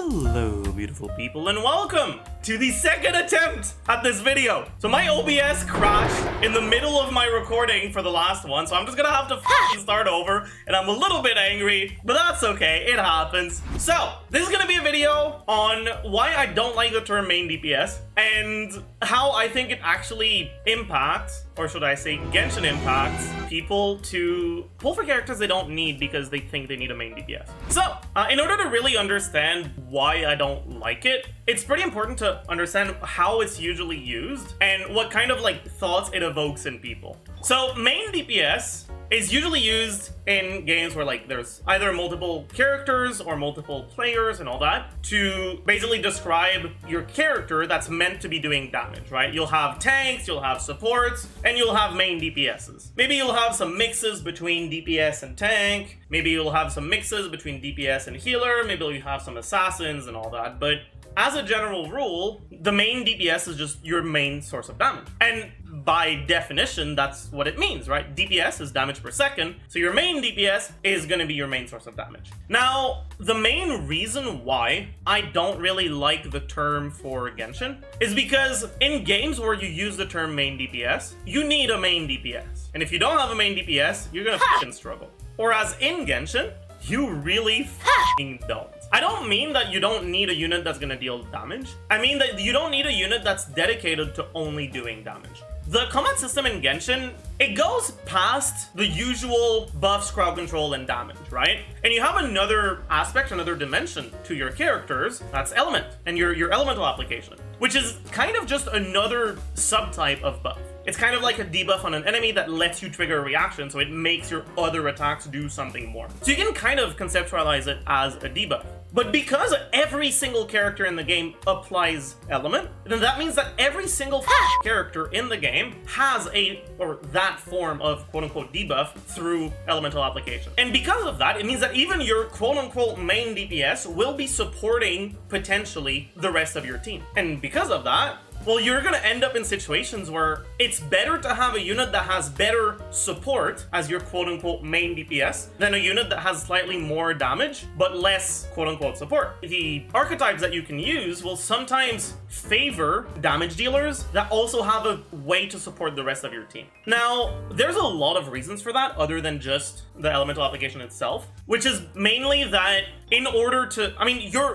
Hello, beautiful people, and welcome to the second attempt at this video. So my OBS crashed in the middle of my recording for the last one, so I'm just gonna have to start over, and I'm a little bit angry, but that's okay, it happens. So, this is gonna be a video on why I don't like the term main DPS, and how I think it actually impacts, or should I say Genshin impacts, people to pull for characters they don't need because they think they need a main DPS. So, in order to really understand why I don't like it, it's pretty important to understand how it's usually used and what kind of thoughts it evokes in people. So main DPS is usually used in games where there's either multiple characters or multiple players and all that to basically describe your character that's meant to be doing damage, right? You'll have tanks, you'll have supports, and you'll have main DPSs. Maybe you'll have some mixes between DPS and tank, maybe you'll have some mixes between DPS and healer, maybe you'll have some assassins and all that, but as a general rule, the main DPS is just your main source of damage. And by definition, that's what it means, right? DPS is damage per second, so your main DPS is going to be your main source of damage. Now, the main reason why I don't really like the term for Genshin is because in games where you use the term main DPS, you need a main DPS. And if you don't have a main DPS, you're going to fucking struggle. Whereas in Genshin, you really fucking don't. I don't mean that you don't need a unit that's gonna deal damage. I mean that you don't need a unit that's dedicated to only doing damage. The combat system in Genshin, it goes past the usual buffs, crowd control, and damage, right? And you have another aspect, another dimension to your characters, that's element, and your elemental application, which is kind of just another subtype of buff. It's kind of like a debuff on an enemy that lets you trigger a reaction, so it makes your other attacks do something more. So you can kind of conceptualize it as a debuff. But because every single character in the game applies element, then that means that every single character in the game has that form of quote-unquote debuff through elemental application. And because of that, it means that even your quote-unquote main DPS will be supporting potentially the rest of your team. And because of that, well, you're gonna end up in situations where it's better to have a unit that has better support as your quote-unquote main DPS than a unit that has slightly more damage but less quote-unquote support. The archetypes that you can use will sometimes favor damage dealers that also have a way to support the rest of your team. Now, there's a lot of reasons for that other than just the elemental application itself, which is mainly that in order to,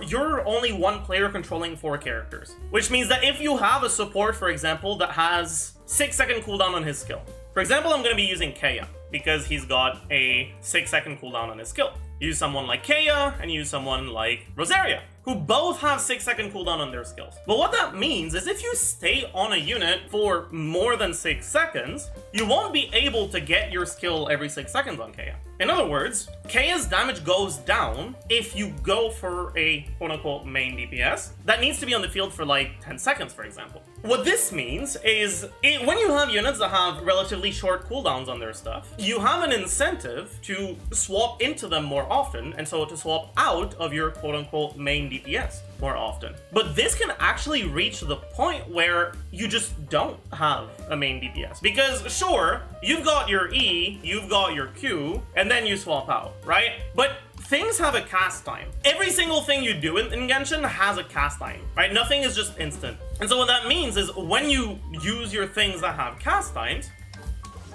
you're only one player controlling 4 characters, which means that if you have a support, for example, that has 6-second cooldown on his skill. For example, I'm going to be using Kaya because he's got a 6-second cooldown on his skill. Use someone like Kaya and use someone like Rosaria, who both have 6-second cooldown on their skills. But what that means is if you stay on a unit for more than 6 seconds, you won't be able to get your skill every 6 seconds on Kaya. In other words, Kaya's damage goes down if you go for a quote-unquote main DPS that needs to be on the field for 10 seconds, for example. What this means is when you have units that have relatively short cooldowns on their stuff, you have an incentive to swap into them more often, and so to swap out of your quote-unquote main DPS more often. But this can actually reach the point where you just don't have a main DPS. Because sure, you've got your E, you've got your Q, and then you swap out, right? But things have a cast time. Every single thing you do in Genshin has a cast time, right? Nothing is just instant. And so what that means is when you use your things that have cast times,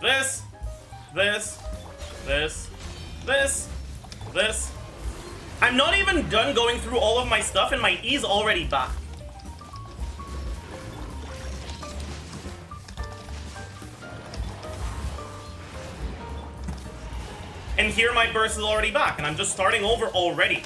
this, I'm not even done going through all of my stuff and my E's already back. And here my burst is already back, and I'm just starting over already.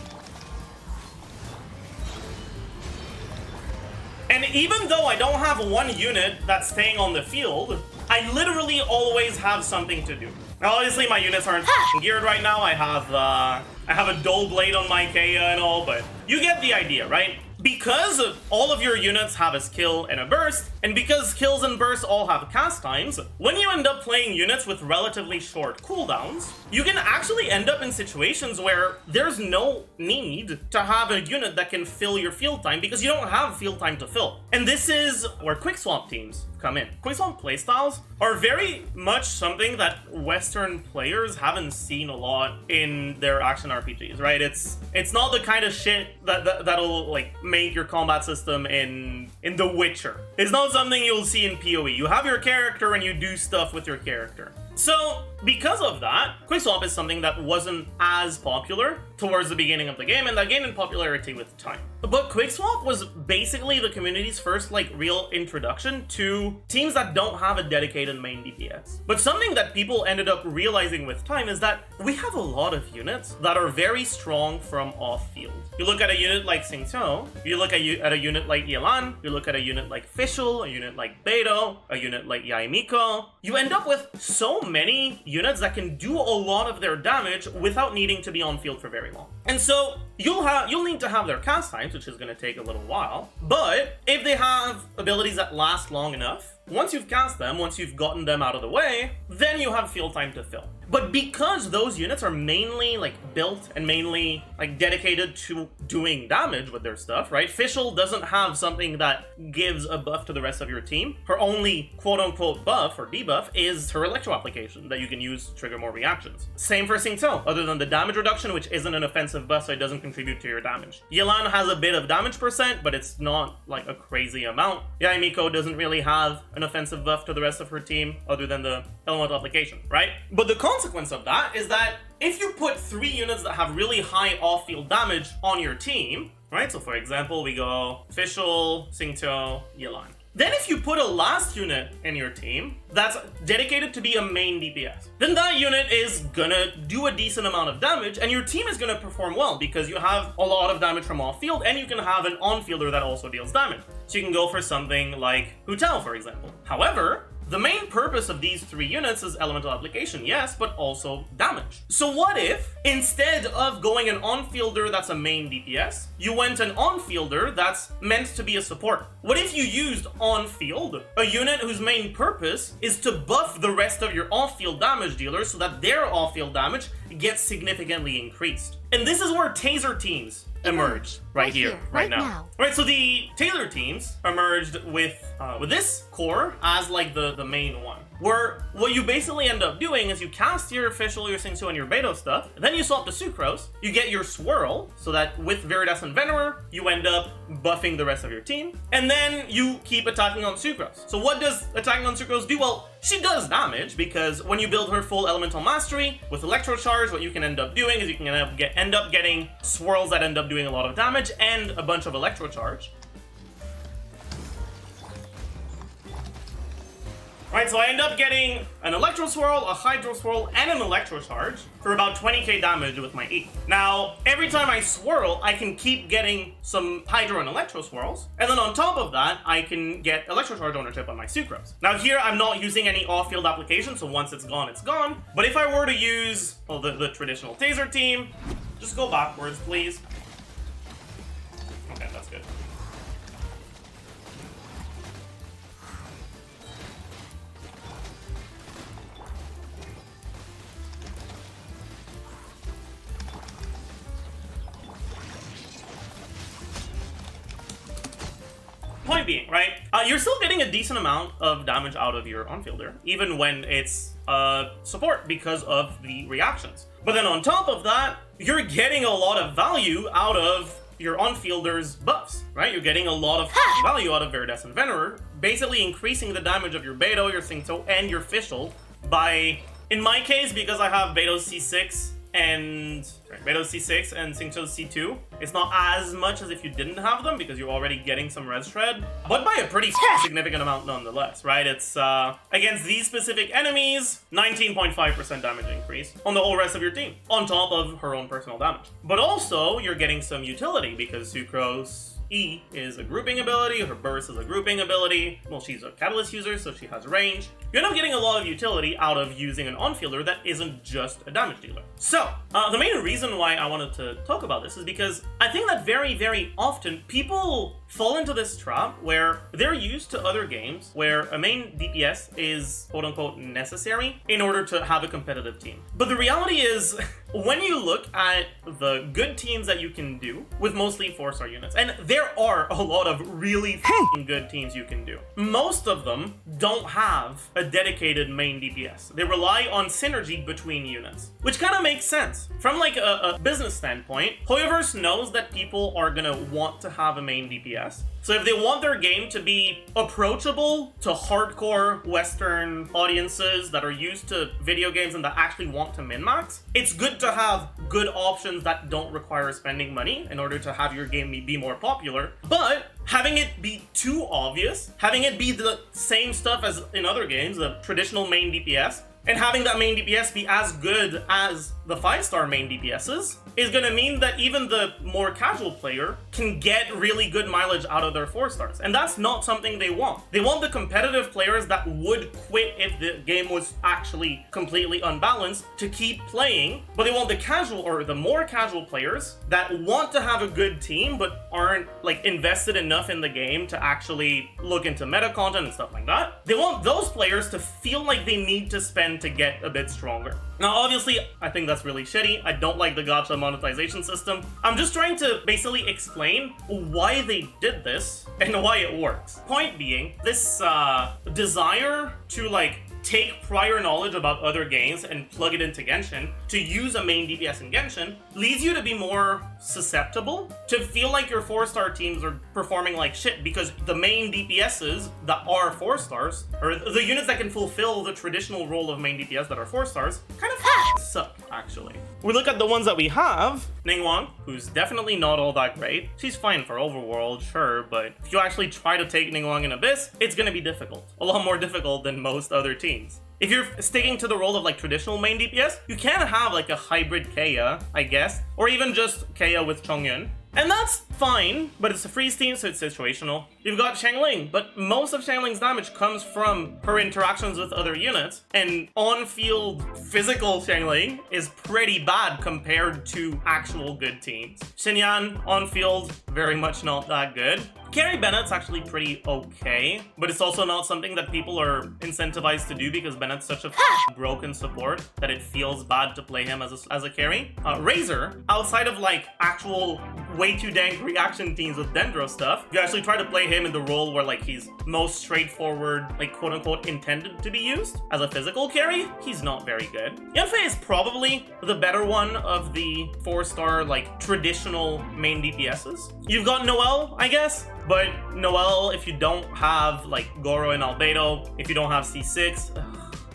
And even though I don't have one unit that's staying on the field, I literally always have something to do. Now, obviously, my units aren't geared right now. I have a dull blade on my Kaya and all, but you get the idea, right? Because all of your units have a skill and a burst, and because skills and bursts all have cast times, when you end up playing units with relatively short cooldowns, you can actually end up in situations where there's no need to have a unit that can fill your field time because you don't have field time to fill. And this is where quick swap teams come in. Quickswap playstyles are very much something that Western players haven't seen a lot in their action RPGs, right? It's not the kind of shit that'll like make your combat system in The Witcher. It's not something you'll see in PoE. You have your character and you do stuff with your character. So, because of that, Quickswap is something that wasn't as popular towards the beginning of the game, and that gained in popularity with time. But Quickswap was basically the community's first, like, real introduction to teams that don't have a dedicated main DPS. But something that people ended up realizing with time is that we have a lot of units that are very strong from off-field. You look at a unit like Xingqiu, you look at a unit like Yelan, you look at a unit like Fischl, a unit like Beidou, a unit like Yaemiko, you end up with so many units that can do a lot of their damage without needing to be on field for very long. And so you'll need to have their cast times, which is going to take a little while, but if they have abilities that last long enough, once you've cast them, once you've gotten them out of the way, then you have field time to fill. But because those units are mainly like built and mainly like dedicated to doing damage with their stuff, right? Fischl doesn't have something that gives a buff to the rest of your team. Her only quote-unquote buff or debuff is her electro application that you can use to trigger more reactions. Same for Xingqiu, other than the damage reduction, which isn't an offensive buff, so it doesn't contribute to your damage. Yelan has a bit of damage percent, but it's not like a crazy amount. Yaemiko doesn't really have an offensive buff to the rest of her team, other than the elemental application, right? But the consequence of that is that if you put 3 units that have really high off-field damage on your team, right? So for example, we go Fischl, Xingqiu, Yelan. Then if you put a last unit in your team that's dedicated to be a main DPS, then that unit is gonna do a decent amount of damage and your team is gonna perform well because you have a lot of damage from off-field and you can have an on-fielder that also deals damage. So you can go for something like Hu Tao, for example. However, the main purpose of these 3 units is elemental application, yes, but also damage. So what if, instead of going an on-fielder that's a main DPS, you went an on-fielder that's meant to be a support? What if you used on-field a unit whose main purpose is to buff the rest of your off-field damage dealers so that their off-field damage gets significantly increased? And this is where Taser teams emerged right here, right now. Right, so the Taser teams emerged with this core as like the main one. Where what you basically end up doing is you cast your Fischl, your Xingqiu, and your Beidou stuff, and then you swap to Sucrose, you get your Swirl, so that with Viridescent Venerer, you end up buffing the rest of your team, and then you keep attacking on Sucrose. So what does attacking on Sucrose do? Well, she does damage, because when you build her full Elemental Mastery with Electro Charge, what you can end up doing is you can end up getting Swirls that end up doing a lot of damage, and a bunch of Electro Charge. Right, so I end up getting an Electro Swirl, a Hydro Swirl, and an Electro Charge for about 20k damage with my E. Now, every time I swirl, I can keep getting some Hydro and Electro Swirls, and then on top of that, I can get Electro Charge ownership on my Sucrose. Now here, I'm not using any off-field application, so once it's gone, it's gone. But if I were to use, well, the traditional Taser team, just go backwards, please. Okay, that's good. Point being, right, you're still getting a decent amount of damage out of your on-fielder, even when it's support because of the reactions. But then on top of that, you're getting a lot of value out of your on-fielder's buffs, right? You're getting a lot of value out of Viridescent Venerer, basically increasing the damage of your Beidou, your Xingqiu, and your Fischl by, in my case, because I have Beidou C6 and Beidou C6 and Xingqiu C2, it's not as much as if you didn't have them because you're already getting some res shred, but by a pretty significant amount nonetheless, right? It's against these specific enemies, 19.5% damage increase on the whole rest of your team, on top of her own personal damage. But also, you're getting some utility because Sucrose E is a grouping ability, her burst is a grouping ability, well, she's a catalyst user, so she has range. You end up getting a lot of utility out of using an on-fielder that isn't just a damage dealer. So, the main reason why I wanted to talk about this is because I think that very, very often people fall into this trap where they're used to other games where a main DPS is quote unquote necessary in order to have a competitive team. But the reality is, when you look at the good teams that you can do with mostly 4-star units, and there are a lot of really good teams you can do, most of them don't have a dedicated main DPS. They rely on synergy between units, which kind of makes sense. From like a business standpoint, Hoyoverse knows that people are gonna want to have a main DPS. So if they want their game to be approachable to hardcore Western audiences that are used to video games and that actually want to min-max, it's good to have good options that don't require spending money in order to have your game be more popular. But having it be too obvious, having it be the same stuff as in other games, the traditional main DPS, and having that main DPS be as good as the 5-star main DPSs is going to mean that even the more casual player can get really good mileage out of their 4-stars. And that's not something they want. They want the competitive players that would quit if the game was actually completely unbalanced to keep playing, but they want the casual or the more casual players that want to have a good team but aren't like invested enough in the game to actually look into meta content and stuff like that. They want those players to feel like they need to spend to get a bit stronger. Now, obviously, I think that's really shitty. I don't like the gacha monetization system. I'm just trying to basically explain why they did this and why it works. Point being, this desire to like take prior knowledge about other games and plug it into Genshin to use a main DPS in Genshin leads you to be more susceptible to feel like your 4-star teams are performing like shit because the main DPSs that are 4-stars, or the units that can fulfill the traditional role of main DPS that are 4-stars, kind of suck, actually. We look at the ones that we have. Ningguang, who's definitely not all that great. She's fine for overworld, sure, but if you actually try to take Ningguang in Abyss, it's gonna be difficult. A lot more difficult than most other teams. If you're sticking to the role of like traditional main DPS, you can have like a hybrid Kea, I guess, or even just Kea with Chongyun. And that's fine, but it's a freeze team, so it's situational. You've got Xiangling, but most of Xiangling's damage comes from her interactions with other units, and on-field physical Xiangling is pretty bad compared to actual good teams. Xinyan, on-field, very much not that good. Carry Bennett's actually pretty okay, but it's also not something that people are incentivized to do because Bennett's such a broken support that it feels bad to play him as a carry. Razor, outside of like actual way too dang reaction teams with Dendro stuff, you actually try to play him in the role where like he's most straightforward, like quote unquote intended to be used as a physical carry, he's not very good. Yanfei is probably the better one of the 4-star like traditional main DPSs. You've got Noelle, I guess. But Noelle, if you don't have like Goro and Albedo, if you don't have C6,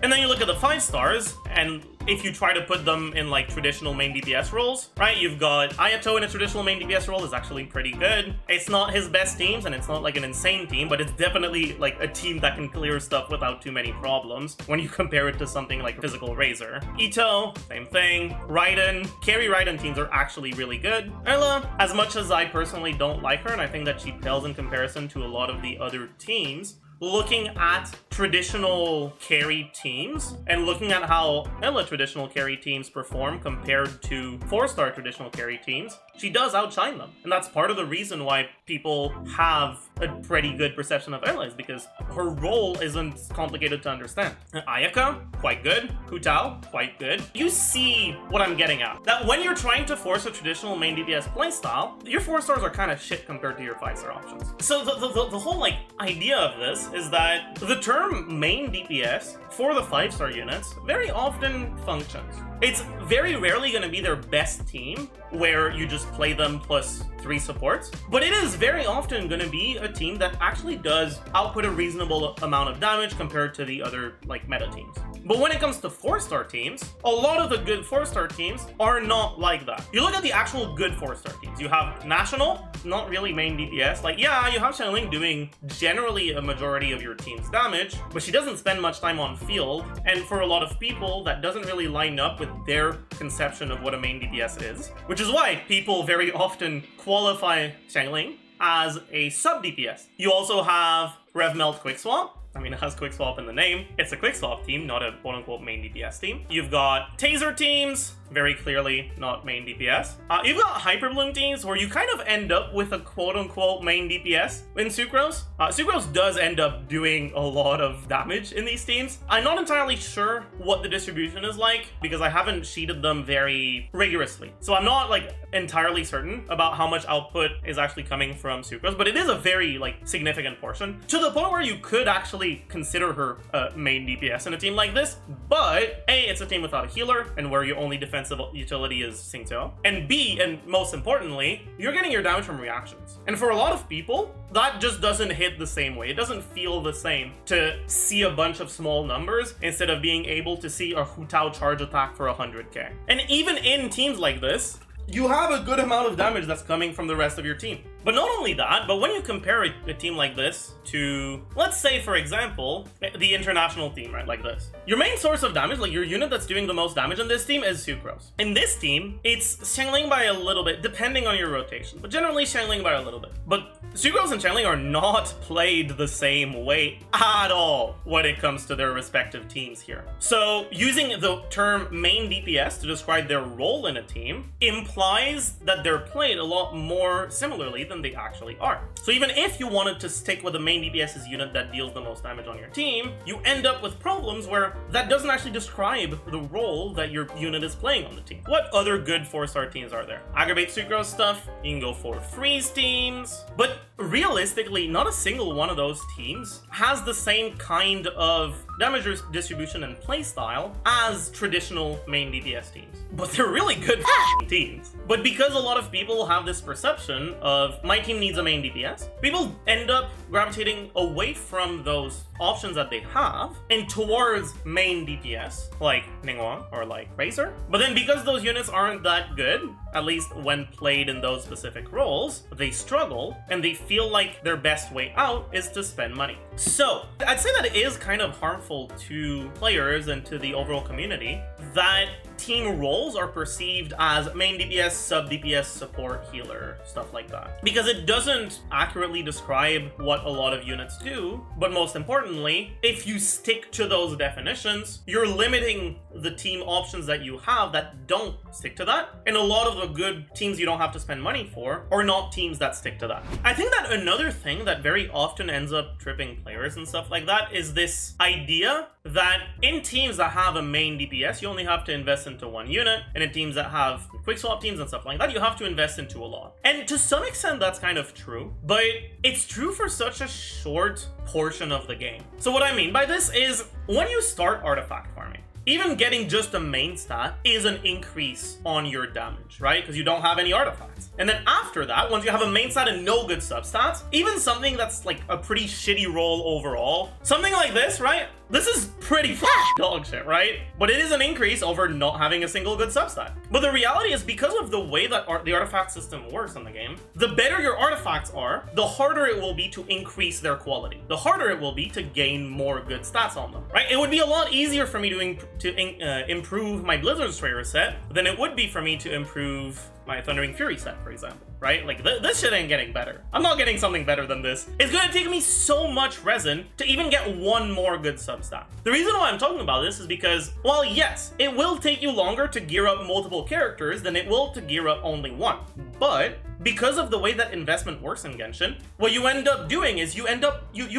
and then you look at the 5-stars, and if you try to put them in like traditional main DPS roles, right? You've got Ayato in a traditional main DPS role is actually pretty good. It's not his best teams and it's not like an insane team, but it's definitely like a team that can clear stuff without too many problems when you compare it to something like physical Razor. Ito, same thing. Raiden, carry Raiden teams are actually really good. Erla, as much as I personally don't like her and I think that she pales in comparison to a lot of the other teams, looking at traditional carry teams and looking at how Ella traditional carry teams perform compared to 4-star traditional carry teams, she does outshine them. And that's part of the reason why people have a pretty good perception of Ella, is because her role isn't complicated to understand. Ayaka, quite good. Hutao, quite good. You see what I'm getting at. That when you're trying to force a traditional main DPS playstyle, your 4-stars are kind of shit compared to your 5-star options. So the whole like idea of this is that the term main DPS for the 5-star units very often functions. It's very rarely going to be their best team where you just play them plus 3 supports, but it is very often going to be a team that actually does output a reasonable amount of damage compared to the other like meta teams. But when it comes to 4-star teams, a lot of the good 4-star teams are not like that. You look at the actual good 4-star teams. You have National, not really main DPS. Like, yeah, you have Xiangling doing generally a majority of your team's damage, but she doesn't spend much time on field. And for a lot of people, that doesn't really line up with their conception of what a main DPS is, which is why people very often qualify Xiangling as a sub DPS. You also have Rev Melt Quick Swap, I mean, it has quick swap in the name. It's a quick swap team, not a quote-unquote main DPS team. You've got Taser teams, very clearly not main DPS. You've got Hyperbloom teams where you kind of end up with a quote-unquote main DPS in Sucrose. Sucrose does end up doing a lot of damage in these teams. I'm not entirely sure what the distribution is like because I haven't sheeted them very rigorously. So I'm not like entirely certain about how much output is actually coming from Sucrose, but it is a very like significant portion to the point where you could actually consider her main DPS in a team like this. But A, it's a team without a healer and where your only defensive utility is Xingqiu, and B, and most importantly, you're getting your damage from reactions. And for a lot of people, that just doesn't hit the same way. It doesn't feel the same to see a bunch of small numbers instead of being able to see a Hu Tao charge attack for 100k. And even in teams like this, you have a good amount of damage that's coming from the rest of your team. But not only that, but when you compare a team like this to, let's say, for example, the international team, right, like this. Your main source of damage, like your unit that's doing the most damage in this team is Sucrose. In this team, it's Xiangling by a little bit, depending on your rotation, but generally Xiangling by a little bit. But Sucrose and Xiangling are not played the same way at all when it comes to their respective teams here. So using the term main DPS to describe their role in a team implies that they're played a lot more similarly than they actually are. So even if you wanted to stick with the main DPS's unit that deals the most damage on your team, you end up with problems where that doesn't actually describe the role that your unit is playing on the team. What other good 4-star teams are there? Aggravate Sucrose stuff, you can go for freeze teams, but realistically, not a single one of those teams has the same kind of damage distribution and playstyle as traditional main DPS teams. But they're really good teams. But because a lot of people have this perception of my team needs a main DPS, people end up gravitating away from those options that they have and towards main DPS, like Ningguang or like Razor. But then because those units aren't that good, at least when played in those specific roles, they struggle and they feel like their best way out is to spend money. So I'd say that it is kind of harmful to players and to the overall community that team roles are perceived as main DPS, sub DPS, support, healer, stuff like that. Because it doesn't accurately describe what a lot of units do, but most importantly, if you stick to those definitions, you're limiting the team options that you have that don't stick to that. And a lot of the good teams you don't have to spend money for are not teams that stick to that. I think that another thing that very often ends up tripping players and stuff like that is this idea that in teams that have a main DPS, you only have to invest into one unit, and in teams that have quick swap teams and stuff like that, you have to invest into a lot. And to some extent, that's kind of true, but it's true for such a short portion of the game. So what I mean by this is when you start artifact farming, even getting just a main stat is an increase on your damage, right? Because you don't have any artifacts. And then after that, once you have a main stat and no good substats, even something that's like a pretty shitty roll overall, something like this, right? This is pretty dog shit, right? But it is an increase over not having a single good substat. But the reality is because of the way that the artifact system works in the game, the better your artifacts are, the harder it will be to increase their quality. The harder it will be to gain more good stats on them, right? It would be a lot easier for me to improve my Blizzard Destroyer set than it would be for me to improve my Thundering Fury set, for example, right? Like, this shit ain't getting better. I'm not getting something better than this. It's gonna take me so much resin to even get one more good substat. The reason why I'm talking about this is because, while yes, it will take you longer to gear up multiple characters than it will to gear up only one. But because of the way that investment works in Genshin, what you end up doing is you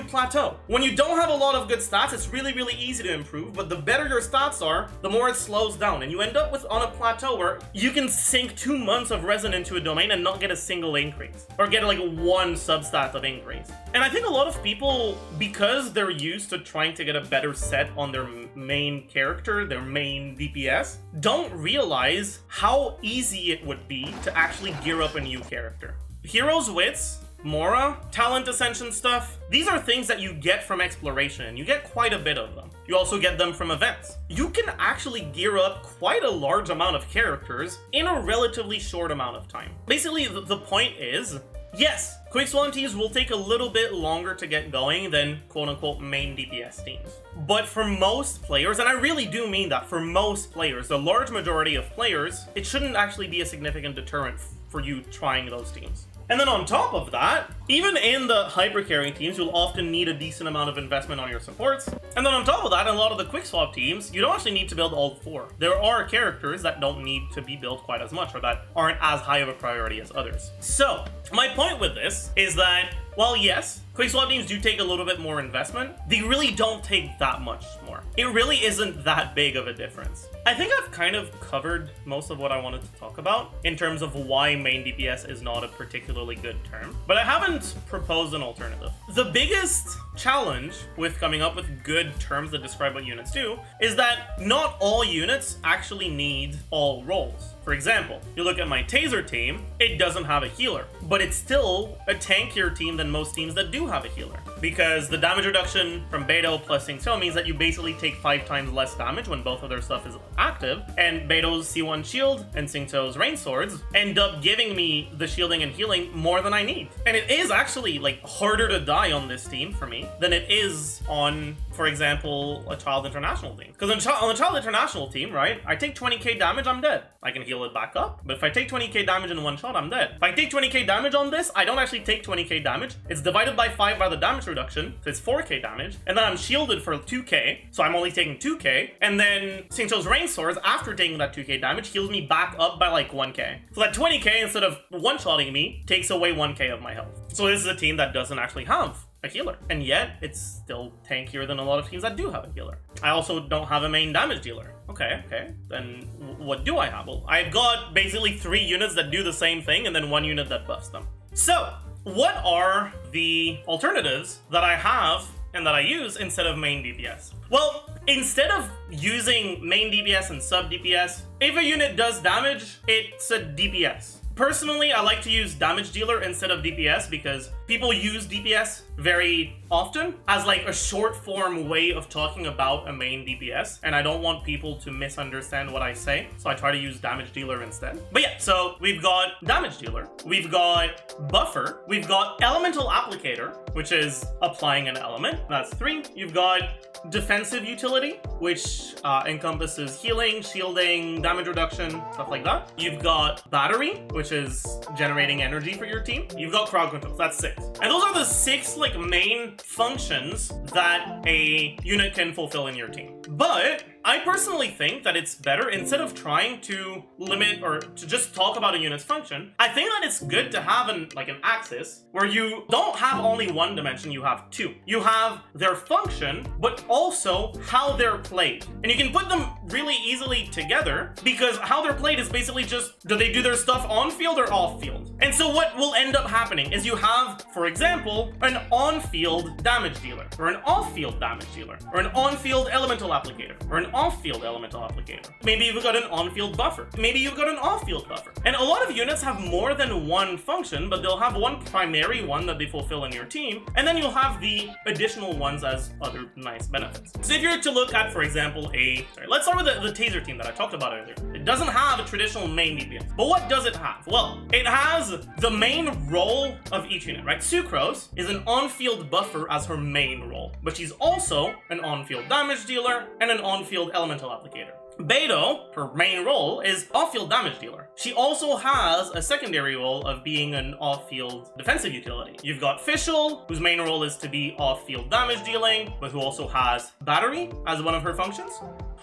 plateau. When you don't have a lot of good stats, it's really, really easy to improve, but the better your stats are, the more it slows down. And you end up on a plateau where you can sink 2 months of resin into a domain and not get a single increase, or get like one substat of increase. And I think a lot of people, because they're used to trying to get a better set on their main character, their main DPS, don't realize how easy it would be to actually gear up a new character. Heroes Wits, Mora, talent ascension stuff, these are things that you get from exploration, and you get quite a bit of them. You also get them from events. You can actually gear up quite a large amount of characters in a relatively short amount of time. Basically, the point is, yes, quick swap teams will take a little bit longer to get going than quote-unquote main DPS teams. But for most players, and I really do mean that, for most players, the large majority of players, it shouldn't actually be a significant deterrent for you trying those teams. And then on top of that, even in the hyper carrying teams, you'll often need a decent amount of investment on your supports. And then on top of that, in a lot of the quick swap teams, you don't actually need to build all 4. There are characters that don't need to be built quite as much, or that aren't as high of a priority as others. So my point with this is that while yes, quick swap teams do take a little bit more investment, they really don't take that much more. It really isn't that big of a difference. I think I've kind of covered most of what I wanted to talk about in terms of why main DPS is not a particularly good term, but I haven't proposed an alternative. The biggest challenge with coming up with good terms that describe what units do is that not all units actually need all roles. For example, you look at my Taser team, it doesn't have a healer, but it's still a tankier team than most teams that do have a healer. Because the damage reduction from Beidou plus Xingqiu means that you basically take 5 times less damage when both of their stuff is active, and Beidou's C1 shield and Xingqiu's rain swords end up giving me the shielding and healing more than I need. And it is actually like harder to die on this team for me than it is on, for example, a Child International team. Because on the Child International team, right, I take 20k damage, I'm dead. I can heal it back up, but if I take 20k damage in one shot, I'm dead. If I take 20k damage on this, I don't actually take 20k damage. It's divided by 5 by the damage reduction, so it's 4k damage, and then I'm shielded for 2k, so I'm only taking 2k, and then Xingqiu's rain swords, after taking that 2k damage, heals me back up by like 1k. So that 20k, instead of one-shotting me, takes away 1k of my health. So this is a team that doesn't actually have a healer, and yet it's still tankier than a lot of teams that do have a healer. I also don't have a main damage dealer. Okay, then what do I have? Well, I've got basically 3 units that do the same thing and then 1 unit that buffs them. So what are the alternatives that I have and that I use instead of main DPS? Well, instead of using main DPS and sub DPS, if a unit does damage, it's a DPS. Personally, I like to use damage dealer instead of DPS because people use DPS very often as like a short form way of talking about a main DPS, and I don't want people to misunderstand what I say, so I try to use damage dealer instead. But yeah, so we've got damage dealer, we've got buffer, we've got elemental applicator, which is applying an element, that's 3. You've got defensive utility, which encompasses healing, shielding, damage reduction, stuff like that. You've got battery, which is generating energy for your team. You've got crowd control, that's 6. And those are the 6 like main functions that a unit can fulfill in your team. But I personally think that it's better, instead of trying to limit or to just talk about a unit's function, I think that it's good to have an axis where you don't have only one dimension, you have 2. You have their function, but also how they're played. And you can put them really easily together because how they're played is basically just, do they do their stuff on field or off field? And so what will end up happening is you have, for example, an on-field damage dealer, or an off-field damage dealer, or an on-field elemental applicator, or an off-field elemental applicator. Maybe you've got an on-field buffer. Maybe you've got an off-field buffer. And a lot of units have more than one function, but they'll have one primary one that they fulfill in your team, and then you'll have the additional ones as other nice benefits. So if you're to look at, for example, let's start with the Taser team that I talked about earlier. It doesn't have a traditional main DPS, but what does it have? Well, it has the main role of each unit, right? Sucrose is an on-field buffer as her main role, but she's also an on-field damage dealer and an on-field elemental applicator. Beidou, her main role, is off-field damage dealer. She also has a secondary role of being an off-field defensive utility. You've got Fischl, whose main role is to be off-field damage dealing, but who also has battery as one of her functions.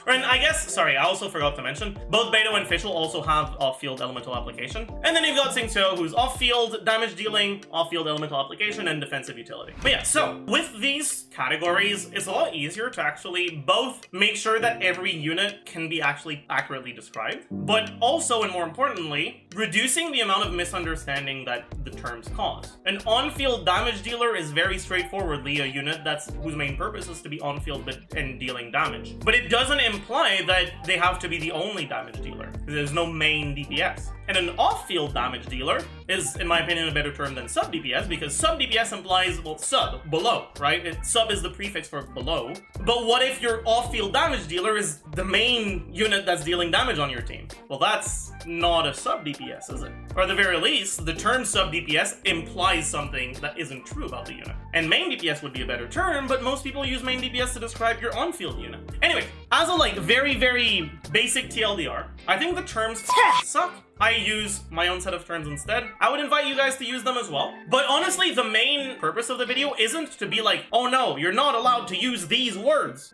And I guess, sorry, I also forgot to mention, both Beidou and Fischl also have off-field elemental application. And then you've got Xingqiu, who's off-field damage dealing, off-field elemental application, and defensive utility. But yeah, so with these categories, it's a lot easier to actually both make sure that every unit can be actually accurately described, but also, and more importantly, reducing the amount of misunderstanding that the terms cause. An on-field damage dealer is very straightforwardly a unit whose main purpose is to be on-field and dealing damage. But it doesn't imply that they have to be the only damage dealer. There's no main DPS. And an off-field damage dealer is, in my opinion, a better term than sub-DPS, because sub-DPS implies, well, sub, below, right? Sub is the prefix for below. But what if your off-field damage dealer is the main unit that's dealing damage on your team? Well, that's not a sub-DPS, is it? Or at the very least, the term sub-DPS implies something that isn't true about the unit. And main DPS would be a better term, but most people use main DPS to describe your on-field unit. Anyway, as a very, very basic TLDR, I think the terms suck. I use my own set of terms instead. I would invite you guys to use them as well. But honestly, the main purpose of the video isn't to be like, oh no, you're not allowed to use these words.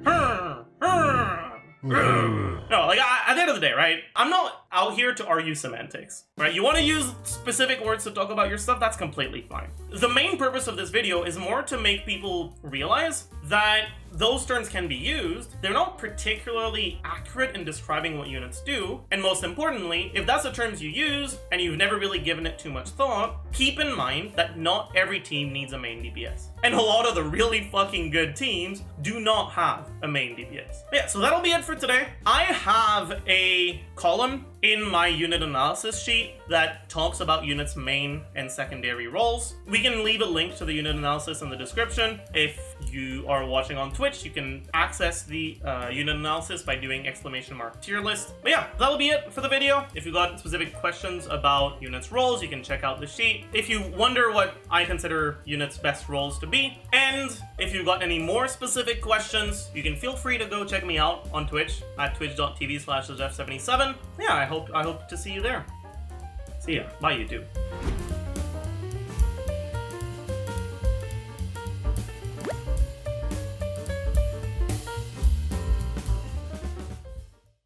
No, like at the end of the day, right? I'm not out here to argue semantics, right? You want to use specific words to talk about your stuff, that's completely fine. The main purpose of this video is more to make people realize that those terms can be used. They're not particularly accurate in describing what units do. And most importantly, if that's the terms you use and you've never really given it too much thought, keep in mind that not every team needs a main DPS. And a lot of the really fucking good teams do not have a main DPS. Yeah, so that'll be it for today. I have a column in my unit analysis sheet that talks about units' main and secondary roles. We can leave a link to the unit analysis in the description. If you are watching on Twitch, you can access the unit analysis by doing ! tier list. But yeah, that'll be it for the video. If you've got specific questions about units' roles, you can check out the sheet. If you wonder what I consider units' best roles to be, and if you've got any more specific questions, you can feel free to go check me out on Twitch at twitch.tv/thejeff77. Yeah, I hope to see you there. See ya. Bye, YouTube.